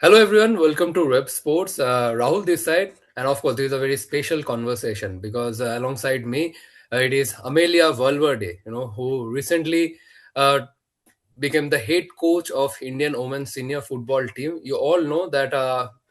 Hello everyone, welcome to RevSportz. Rahul this side, and of course, this is a very special conversation because alongside me, it is Amelia Valverde, who recently uh, became the head coach of Indian women's senior football team. You all know that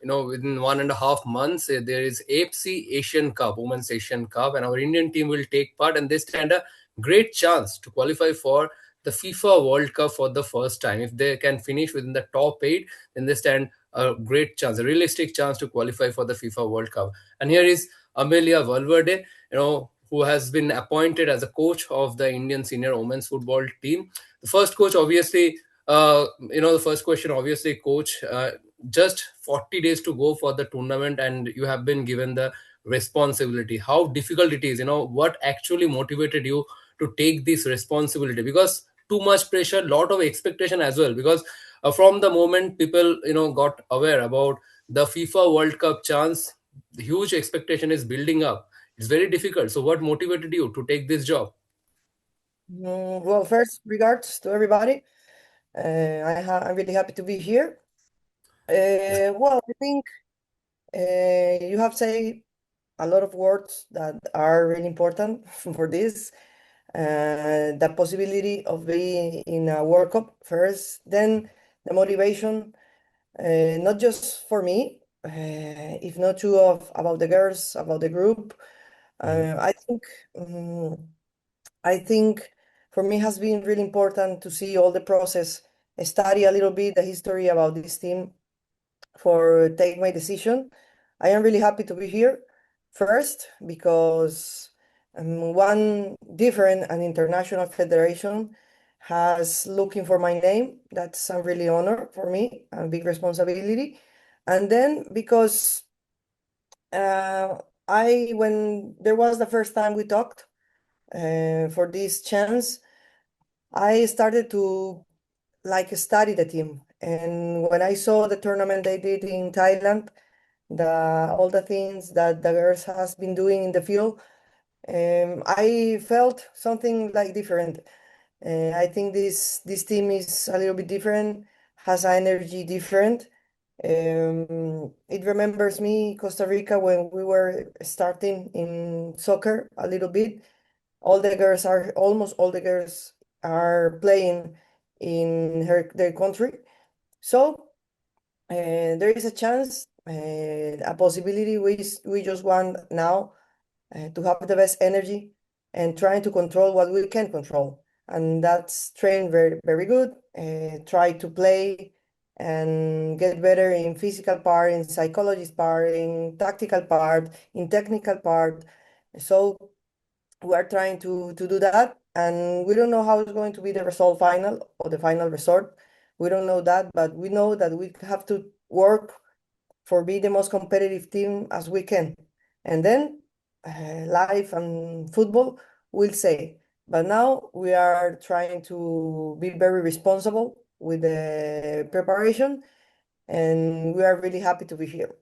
within 1.5 months there is AFC Asian Cup, Women's Asian Cup, and our Indian team will take part, and they stand a great chance to qualify for the FIFA World Cup for the first time. If they can finish within the top eight, then they stand a great chance, a realistic chance to qualify for the FIFA World Cup. And here is Amelia Valverde, who has been appointed as a coach of the Indian senior women's football team. The first coach, obviously, the first question, obviously, coach, just 40 days to go for the tournament, and you have been given the responsibility. How difficult it is, what actually motivated you to take this responsibility? Because too much pressure, lot of expectation as well. Because from the moment people, got aware about the FIFA World Cup chance, huge expectation is building up. It's very difficult. So, what motivated you to take this job? Well, first, regards to everybody. I'm really happy to be here. Well, I think you have said a lot of words that are really important for this. The possibility of being in a World Cup first, then the motivation, not just for me, if not too of about the girls, about the group. Mhm. Um, I think for me has been really important to see all the process, study a little bit the history about this team for take my decision. I am really happy to be here first because one different and international federation has looking for my name. That's a really honor for me and big responsibility. And then because uh, when there was the first time we talked for this chance, I started to like study the team. And when I saw the tournament they did in Thailand, the all the things that the girls has been doing in the field, I felt something like different. I think this team is a little bit different, has an energy different. It remembers me Costa Rica when we were starting in soccer a little bit. Almost all the girls are playing in their country. So there is a chance, a possibility. We just want now to have the best energy and trying to control what we can control, and that's train very very good. Try to play and get better in physical part, in psychologist part, in tactical part, in technical part. So we are trying to do that, and we don't know how it's going to be the result final or the final result. We don't know that, but we know that we have to work for be the most competitive team as we can. And then life and football will say. But now we are trying to be very responsible with the preparation, and we are really happy to be here.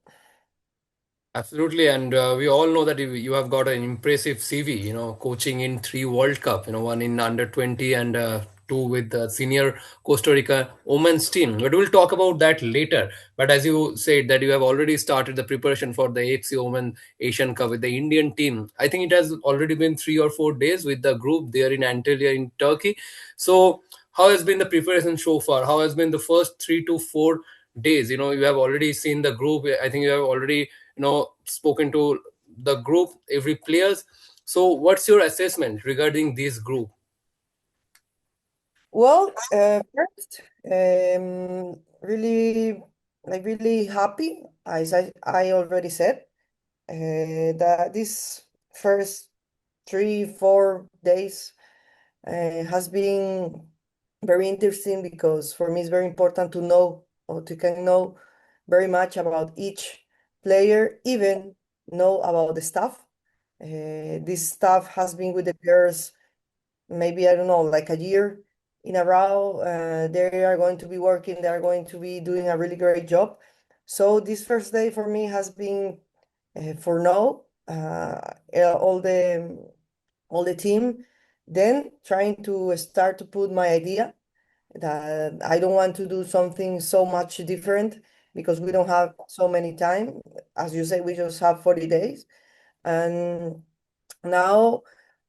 Absolutely, and we all know that you have got an impressive CV. Coaching in three World Cup. One in under 20 and two with the senior Costa Rica women's team. But we'll talk about that later. But as you said that you have already started the preparation for the AFC Women Asian Cup with the Indian team. I think it has already been 3 or 4 days with the group there in Antalya in Turkey. So how has been the preparation so far? How has been the first 3 to 4 days? You have already seen the group. I think you have already spoken to the group, every players. So what's your assessment regarding this group? Well, first, really, like really happy, as I already said, that this first 3 4 days has been very interesting because for me it's very important to know or to can know very much about each player, even know about the staff. This staff has been with the girls maybe I don't know, like a year in a row. They are going to be working, they are going to be doing a really great job. So this first day for me has been for now all the team, then trying to start to put my idea that I don't want to do something so much different. because we don't have so many time. As you say, we just have 40 days. And now,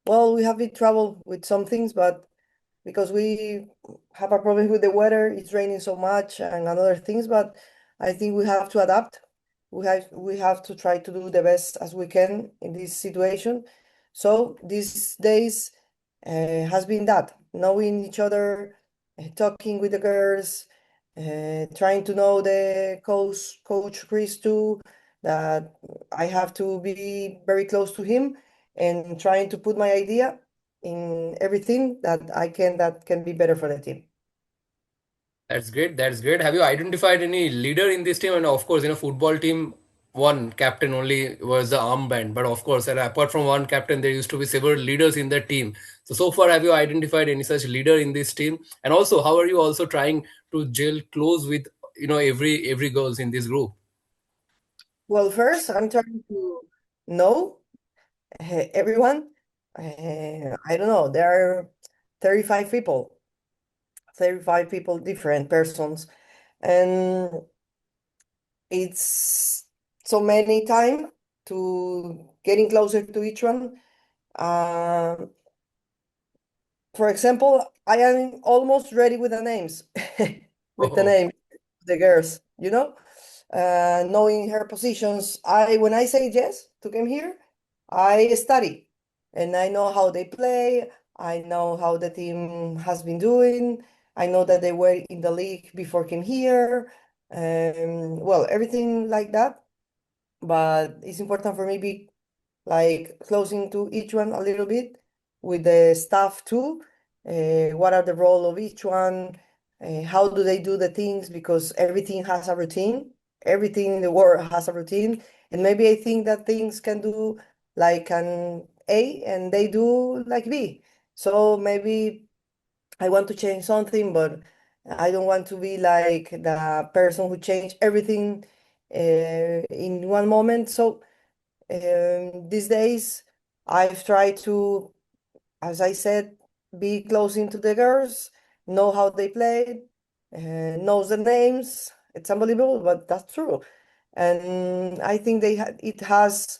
well, we have been trouble with some things, but because we have a problem with the weather, it's raining so much and other things, but I think we have to adapt. We have to try to do the best as we can in this situation. So these days has been that, knowing each other, talking with the girls, trying to know the coach Chris too, that I have to be very close to him and trying to put my idea in everything that I can that can be better for the team. That's great. That's great. Have you identified any leader in this team? And of course, in a football team, one captain only was the armband. But of course, and apart from one captain, there used to be several leaders in the team. So far, have you identified any such leader in this team? And also, how are you also trying to gel close with every girls in this group? Well, first, I'm trying to know everyone. I don't know, there are 35 people, 35 people, different persons, and it's so many time to getting closer to each one. Um, for example, I am almost ready with the names, with the Oh, names, the girls, knowing her positions. When I say yes to come here, I study and I know how they play. I know how the team has been doing. I know that they were in the league before came here. Well, everything like that. But it's important for me be like closing to each one a little bit with the staff too. What are the role of each one? How do they do the things? Because everything has a routine. Everything in the world has a routine. And maybe I think that things can do like an A and they do like B. So maybe I want to change something, but I don't want to be like the person who changed everything in one moment. So these days, I've tried to, as I said, be close into the girls, know how they play, knows the names. It's unbelievable, but that's true. And I think it has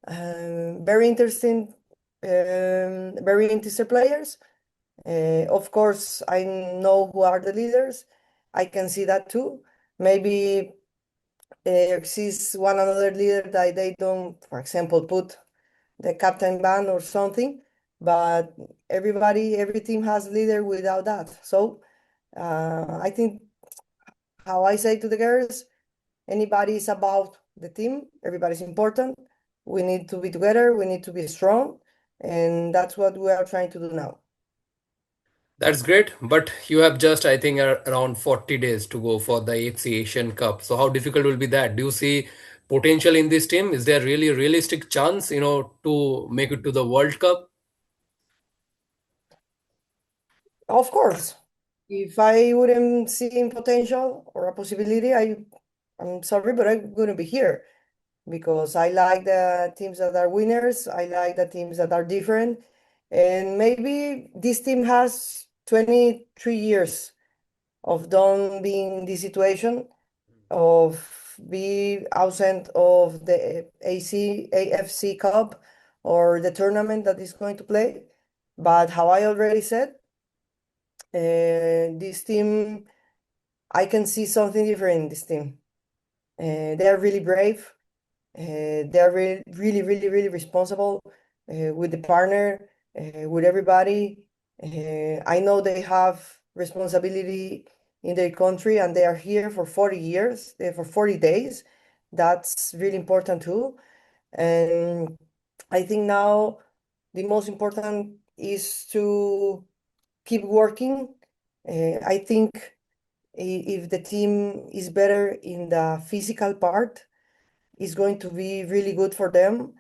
very interesting, very interesting players. Of course, I know who are the leaders. I can see that too. Maybe exists one another leader that they don't, for example, put the captain ban or something, but every team has leader without that. So I think how I say to the girls, anybody is about the team, everybody's important. We need to be together, we need to be strong, and that's what we are trying to do now. that's great. But you have just, I think, around 40 days to go for the AFC Asian Cup. So how difficult will be that? Do you see potential in this team? Is there really a realistic chance, to make it to the World Cup? Of course, if I wouldn't see potential or a possibility, I'm sorry, but I'm gonna be here because I like the teams that are winners. I like the teams that are different. And maybe this team has 23 years of don't being in this situation, of be absent of the AFC Cup or the tournament that is going to play. But how I already said, this team, I can see something different in this team. They are really brave. They're really, really, really responsible with the partner, with everybody. I know they have responsibility in their country and they are here for 40 years, for 40 days. That's really important too. And I think now the most important is to keep working. I think if the team is better in the physical part, is going to be really good for them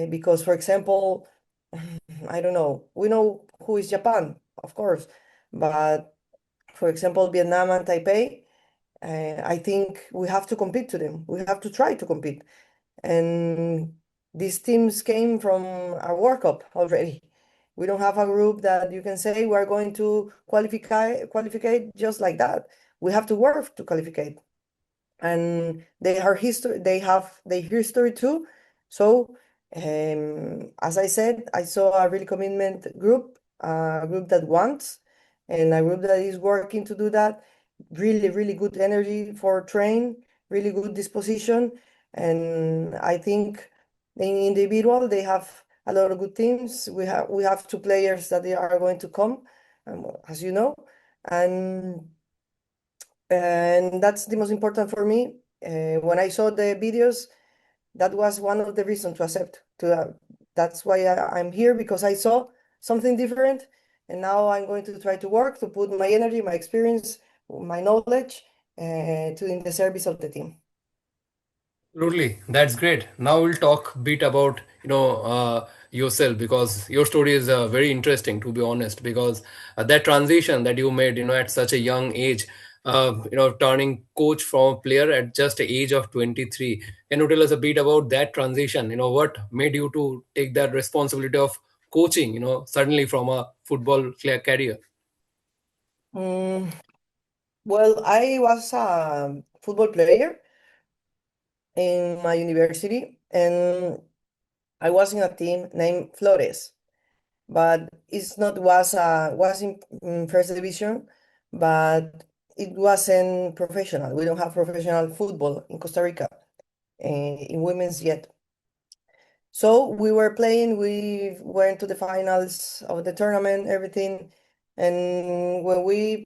because, for example, I don't know, we know who is Japan, of course, but for example, Vietnam and Taipei, I think we have to compete to them. We have to try to compete. And these teams came from a World Cup already. We don't have a group that you can say we're going to qualify just like that. We have to work to qualify. and they have their history too. So as I said, I saw a really commitment group, a group that wants, and a group that is working to do that. Really, really good energy for train, really good disposition. And I think in individual they have a lot of good teams. We have two players that they are going to come, as you know. And that's the most important for me. When I saw the videos, that was one of the reasons to accept. That's why I'm here, because I saw something different, and now I'm going to try to work to put my energy, my experience, my knowledge to in the service of the team. Absolutely, that's great. Now we'll talk a bit about yourself, because your story is very interesting, to be honest. Because that transition that you made, at such a young age, turning coach from a player at just the age of 23. Can you tell us a bit about that transition? What made you to take that responsibility of coaching? Suddenly from a football career. Mm, well, I was a football player in my university, and I was in a team named Flores, but it's not was in first division, but it wasn't professional. We don't have professional football in Costa Rica in women's yet. So we were playing. We went to the finals of the tournament, everything, and when we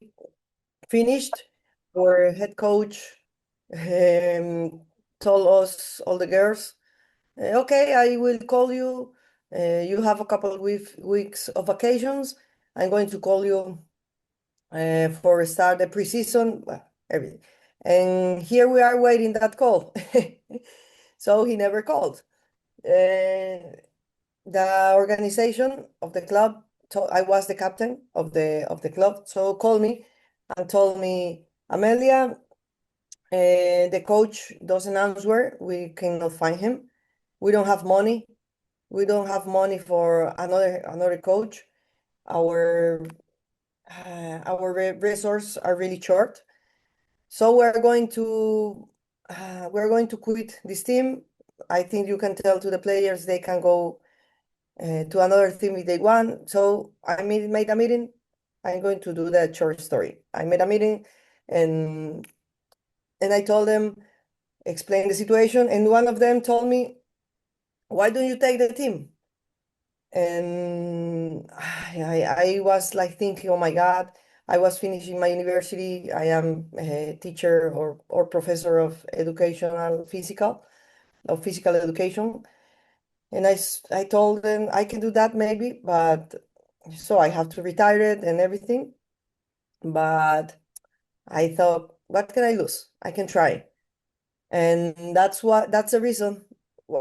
finished, our head coach told us, all the girls, okay, I will call you. You have a couple of weeks of vacations. I'm going to call you for start the preseason, well, everything. And here we are waiting that call. So he never called. The organization of the club, I was the captain of the club, so called me and told me, Amelia, the coach doesn't answer. We cannot find him. We don't have money. We don't have money for another coach. Our resources are really short. So we're going to quit this team. I think you can tell to the players they can go to another team if they want. So I made a meeting. I'm going to do that short story. I made a meeting, and I told them, explain the situation, and one of them told me, why don't you take the team? And I was like thinking, oh my God, I was finishing my university. I am a teacher or professor of physical education. And I told them I can do that maybe, but so I have to retire it and everything. But I thought, what can I lose? I can try. And that's the reason.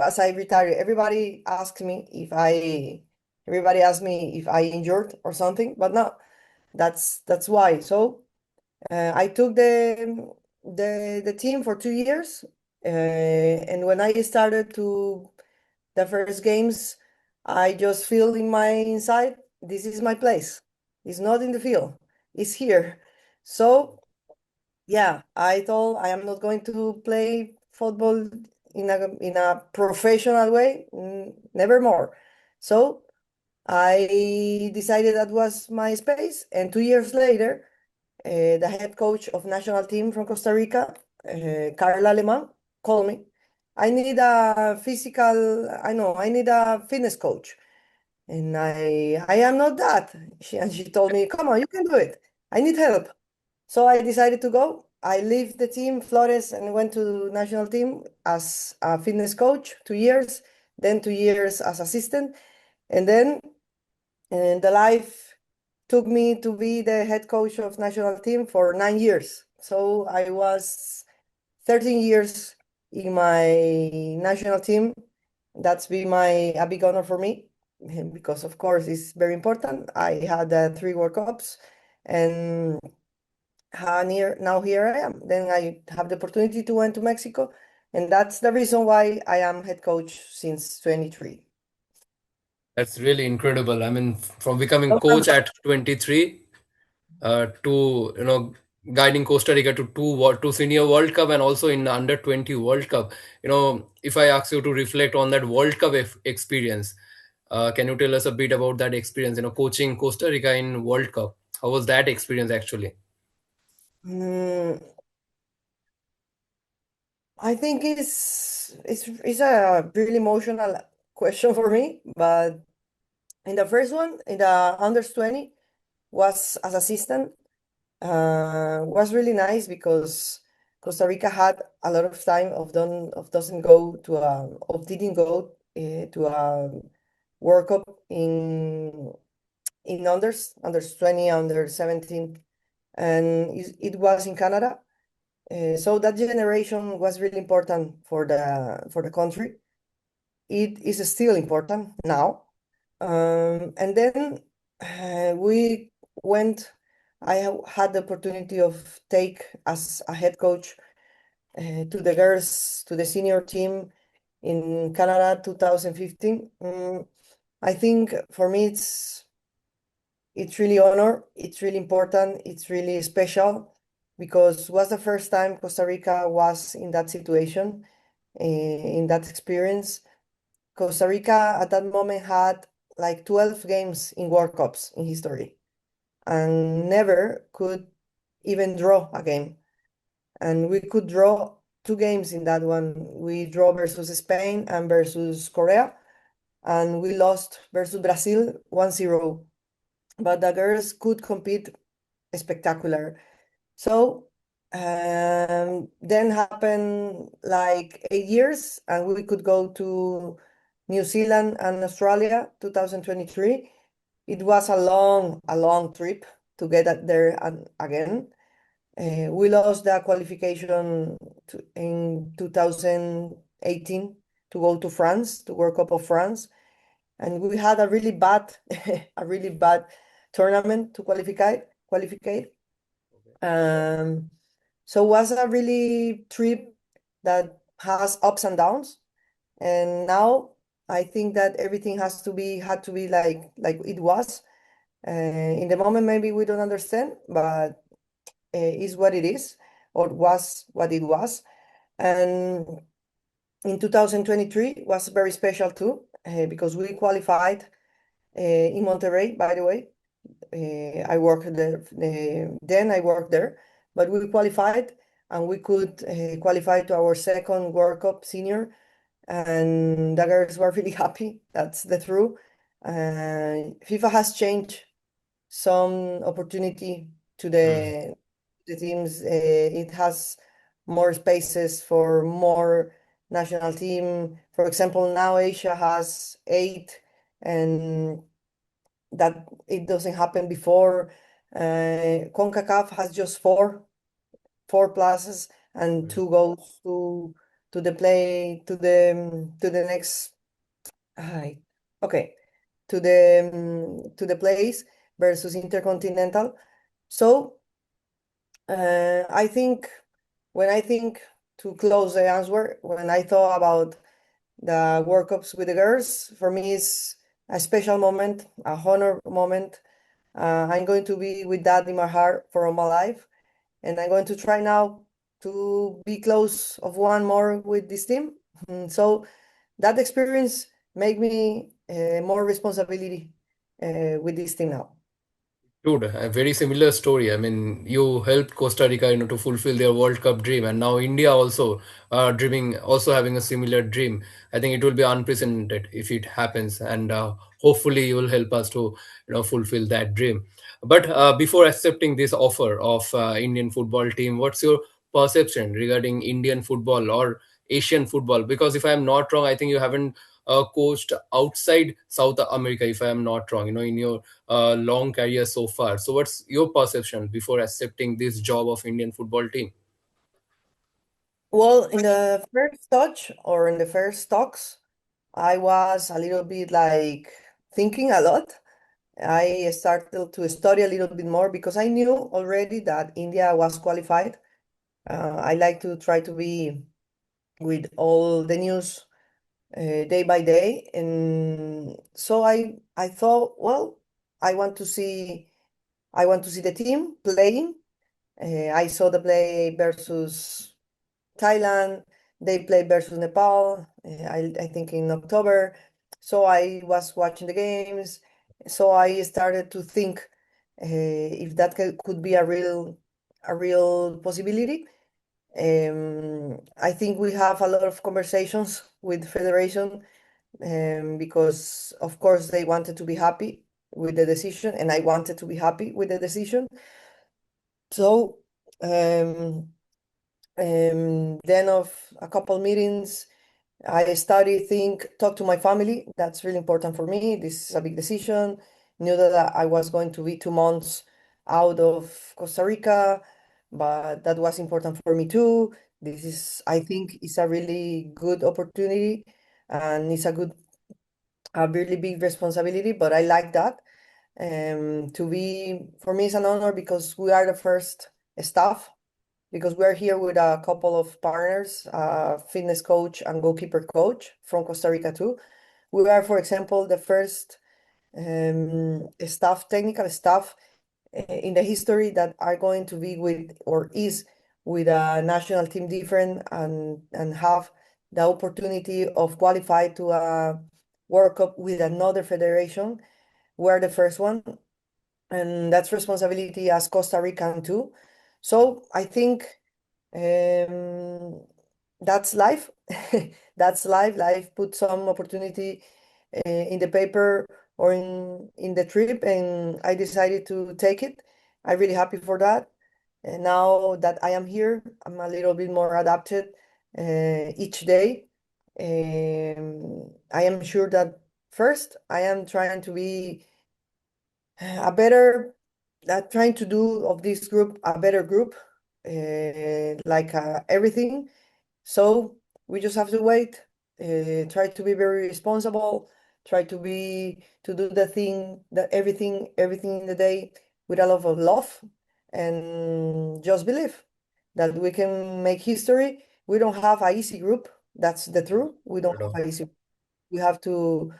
As I retired, everybody asked me if I injured or something, but no, that's why. So I took the team for 2 years, and when I started to the first games, I just feel in my inside, this is my place. It's not in the field, it's here. So yeah, I thought I am not going to play football in a professional way, never more. So I decided that was my space, and 2 years later, the head coach of national team from Costa Rica, Carla Alemán, called me. I need a fitness coach. And I am not that. And she told me, come on, you can do it. I need help. So I decided to go. I left the team, Flores, and went to national team as a fitness coach, 2 years, then 2 years as assistant. And then the life took me to be the head coach of national team for 9 years. So I was 13 years in my national team. That's been a big honor for me, because of course it's very important. I had 3 World Cups, and now here I am. Then I have the opportunity to went to Mexico, and that's the reason why I am head coach since 23. That's really incredible. I mean, from becoming Welcome. coach at 23 to guiding Costa Rica to two senior World Cup and also in the under 20 World Cup. If I ask you to reflect on that World Cup experience, can you tell us a bit about that experience? Coaching Costa Rica in World Cup. How was that experience actually? Mm, I think it's a really emotional question for me, but in the first one, in the under 20, was as assistant, was really nice because Costa Rica had a lot of time of doesn't go to a of didn't go to a World Cup in under 20, under 17, and it was in Canada. So that generation was really important for the country. It is still important now. And then we went. Had the opportunity of take as a head coach to the girls to the senior team in Canada 2015. I think for me it's really honor. It's really important. It's really special because it was the first time Costa Rica was in that situation, in that experience. Costa Rica at that moment had like 12 games in World Cups in history and never could even draw a game. And we could draw two games in that one. We draw versus Spain and versus Korea, and we lost versus Brazil 1-0. But the girls could compete spectacular. So then happened like 8 years, and we could go to New Zealand and Australia 2023. It was a long trip to get there and again. We lost the qualification in 2018 to go to France, to World Cup of France, and we had a really bad, a really bad tournament to qualify. Um, so it was a really trip that has ups and downs. And now I think that everything had to be like it was. In the moment, maybe we don't understand, but is what it is, or was what it was. And in 2023 was very special too, because we qualified in Monterrey, by the way. I worked there, then I worked there, but we qualified and we could qualify to our second World Cup senior, and the girls were really happy. That's the truth. FIFA has changed some opportunity to Hmm. the teams. It has more spaces for more national team. For example, now Asia has eight, and that it doesn't happen before. CONCACAF has just four places, and two goes to the play to the next. Hi, okay, to the place versus intercontinental. So I think when I think to close the answer, when I thought about the World Cups with the girls, for me is a special moment, a honor moment. I'm going to be with that in my heart for all my life, and I'm going to try now to be close of one more with this team. So that experience make me more responsibility with this team now. Dude, a very similar story. I mean, you helped Costa Rica, to fulfill their World Cup dream, and now India also dreaming, also having a similar dream. I think it will be unprecedented if it happens, and hopefully you will help us to, fulfill that dream. But before accepting this offer of Indian football team, what's your perception regarding Indian football or Asian football? Because if I'm not wrong, I think you haven't coached outside South America, if I am not wrong, in your long career so far. So, what's your perception before accepting this job of Indian football team? Well, in the first touch or in the first talks, I was a little bit like thinking a lot. I started to study a little bit more because I knew already that India was qualified. I like to try to be with all the news day by day, and so I thought, well, I want to see I want to see the team playing, I saw the play versus Thailand. They played versus Nepal, I think in October. So I was watching the games. So I started to think if that could be a real possibility. I think we have a lot of conversations with Federation because, of course, they wanted to be happy with the decision, and I wanted to be happy with the decision. So um, then of a couple meetings, I study, think, talk to my family. That's really important for me. This is a big decision. Knew that I was going to be 2 months out of Costa Rica, but that was important for me too. This is, I think, is a really good opportunity, and it's a really big responsibility. But I like that. To be for me, it's an honor because we are the first staff because we're here with a couple of partners, fitness coach and goalkeeper coach from Costa Rica too. We are, for example, the first technical staff in the history that are going to be with or is with a national team different and have the opportunity of qualify to a World Cup with another federation. We're the first one, and that's responsibility as Costa Rican too. So I think um, that's life. That's life. Life put some opportunity in the paper or in the trip, and I decided to take it. I'm really happy for that. And now that I am here, I'm a little bit more adapted each day. I am sure that first I am trying to be a better trying to do of this group a better group like everything, so we just have to wait, try to be very responsible, try to do the thing that everything in the day with a lot of love, and just believe that we can make history. We don't have a easy group, that's the truth. We don't Sort of. have a easy, we have to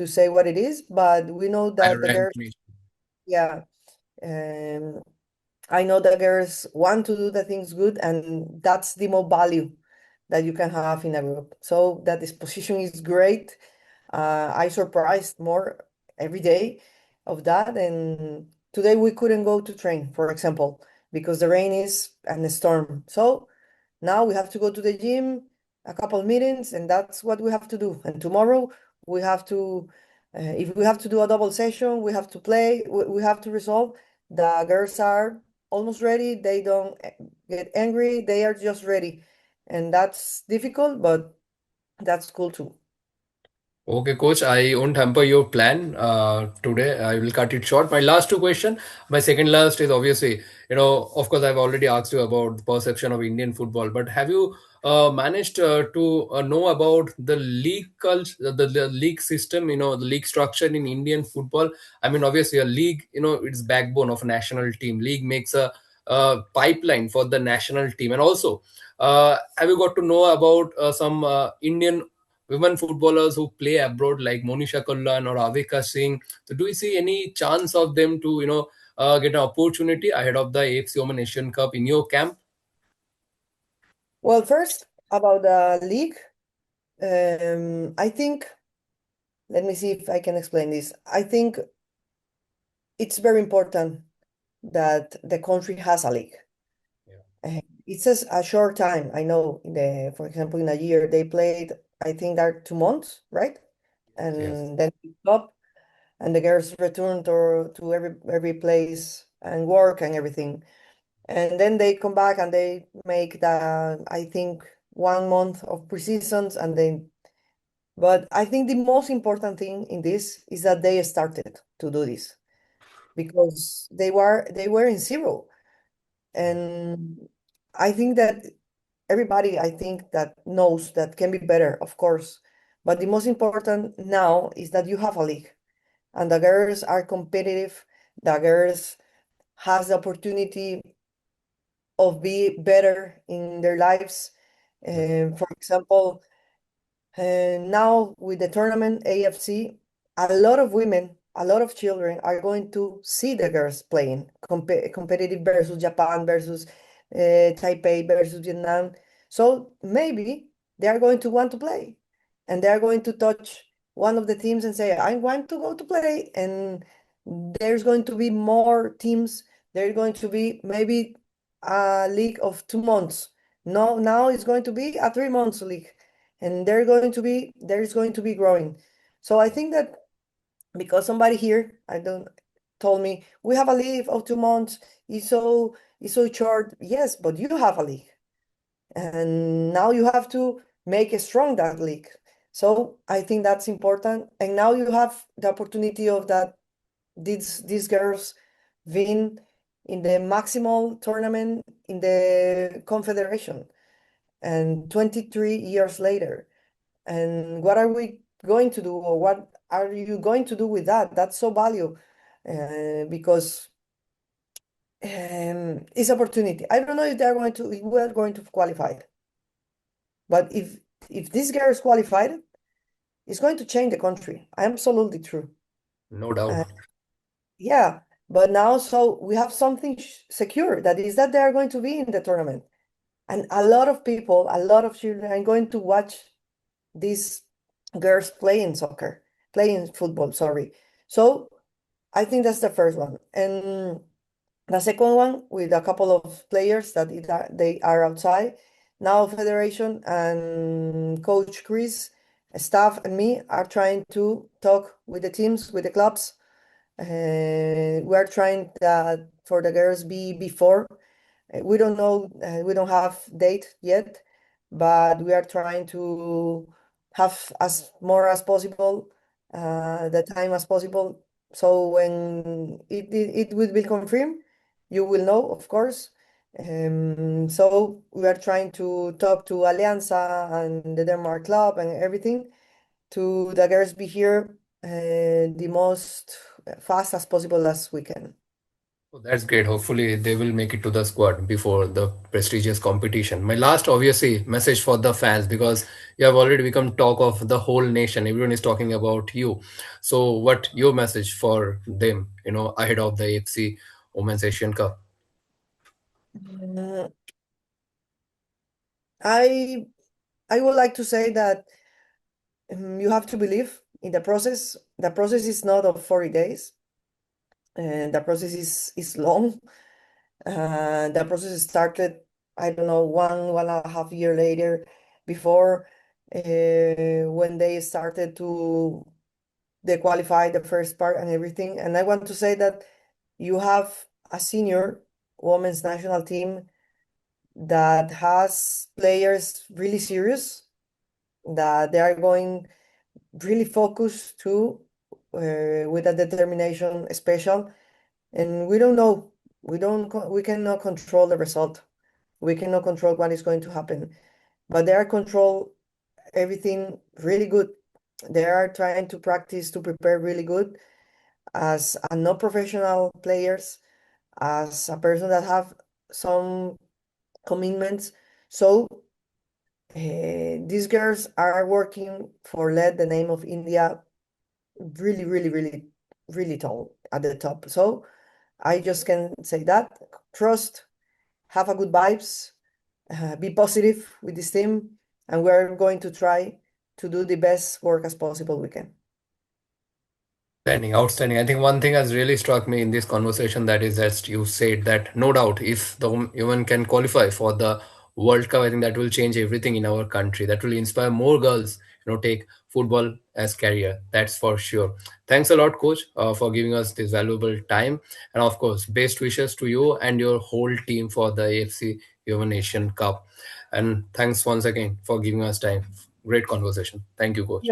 say what it is, but we know that the Higher girls, ranked. yeah, um, I know the girls want to do the things good, and that's the more value that you can have in a group. So that this position is great. I surprised more every day of that. And today we couldn't go to train, for example, because the rain is and the storm. So now we have to go to the gym, a couple meetings, and that's what we have to do. And tomorrow we have to, if we have to do a double session, we have to play, we have to resolve. The girls are almost ready. They don't get angry. They are just ready. And that's difficult, but that's cool too. Okay, coach, I won't hamper your plan today. I will cut it short. My last two question, my second last is obviously, of course, I've already asked you about the perception of Indian football, but have you managed to know about the league culture, the league system, the league structure in Indian football? I mean, obviously, a league, it's backbone of a national team. League makes a pipeline for the national team, and also, have you got to know about some Indian women footballers who play abroad like Monisha Kallan or Avika Singh? So do you see any chance of them to get an opportunity ahead of the AFC Women Asian Cup in your camp? Well, first about the league, I think, let me see if I can explain this. I think it's very important that the country has a league. Yeah. It's just a short time. I know for example, in a year they played, I think that are 2 months, right? Yes. And then they stop, and the girls return to every place and work and everything. And then they come back and they make the, I think, 1 month of preseasons, and then, but I think the most important thing in this is that they started to do this because they were in zero. Yeah. And I think that everybody, I think, that knows that can be better, of course. But the most important now is that you have a league and the girls are competitive. The girls has the opportunity of be better in their lives. Yeah. For example, now with the tournament AFC, a lot of women a lot of children are going to see the girls playing competitive versus Japan versus Taipei versus Vietnam. So maybe they are going to want to play, and they are going to touch one of the teams and say, "I want to go to play." And there's going to be more teams. There's going to be maybe a league of 2 months. No, now it's going to be a 3 months league, and there's going to be growing. So I think that because somebody here I don't told me we have a leave of 2 months, it's so short. Yes, but you have a league, and now you have to make a strong that league. So I think that's important, and now you have the opportunity of that these girls win in the maximal tournament in the confederation, and 23 years later. And what are we going to do, or what are you going to do with that? That's so valuable, because it's opportunity. I don't know if if we're going to qualify, but if this girl is qualified, it's going to change the country. Absolutely true. No doubt. Uh, yeah, but now so we have something secure, that is that they are going to be in the tournament, and a lot of people, a lot of children are going to watch these girls playing soccer, playing football, sorry. So I think that's the first one. And the second one, with a couple of players that they are outside. Now Federation and Coach Chris, staff and me are trying to talk with the teams, with the clubs. We are trying that for the girls be before. We don't know, we don't have date yet, but we are trying to have as more as possible, the time as possible. So when it will be confirmed, you will know, of course. So we are trying to talk to Alianza and the Denmark club and everything to the girls be here the most fast as possible as we can. Oh, that's great. Hopefully, they will make it to the squad before the prestigious competition. My last, obviously, message for the fans, because you have already become talk of the whole nation. Everyone is talking about you. So, what your message for them? Ahead of the AFC Women's Asian Cup. Mm, I I would like to say that you have to believe in the process. The process is not of 40 days, and the process is long. The process started, I don't know, one and a half year later, before when they started to they qualify the first part and everything. And I want to say that you have a senior women's national team that has players really serious, that they are going really focused to, with a determination special. And we don't know, we cannot control the result, we cannot control what is going to happen, but they are control everything really good. They are trying to practice to prepare really good as a not professional players, as a person that have some commitments. So these girls are working for let the name of India really, really, really, really tall at the top. So I just can say that trust, have a good vibes, be positive with this team, and we're going to try to do the best work as possible we can. Outstanding, outstanding. I think one thing has really struck me in this conversation, that is that you said that no doubt if the women can qualify for the World Cup, I think that will change everything in our country. That will inspire more girls, take football as career. That's for sure. Thanks a lot, coach, for giving us this valuable time, and of course, best wishes to you and your whole team for the AFC Women Asian Cup. And thanks once again for giving us time. Great conversation. Thank you, coach.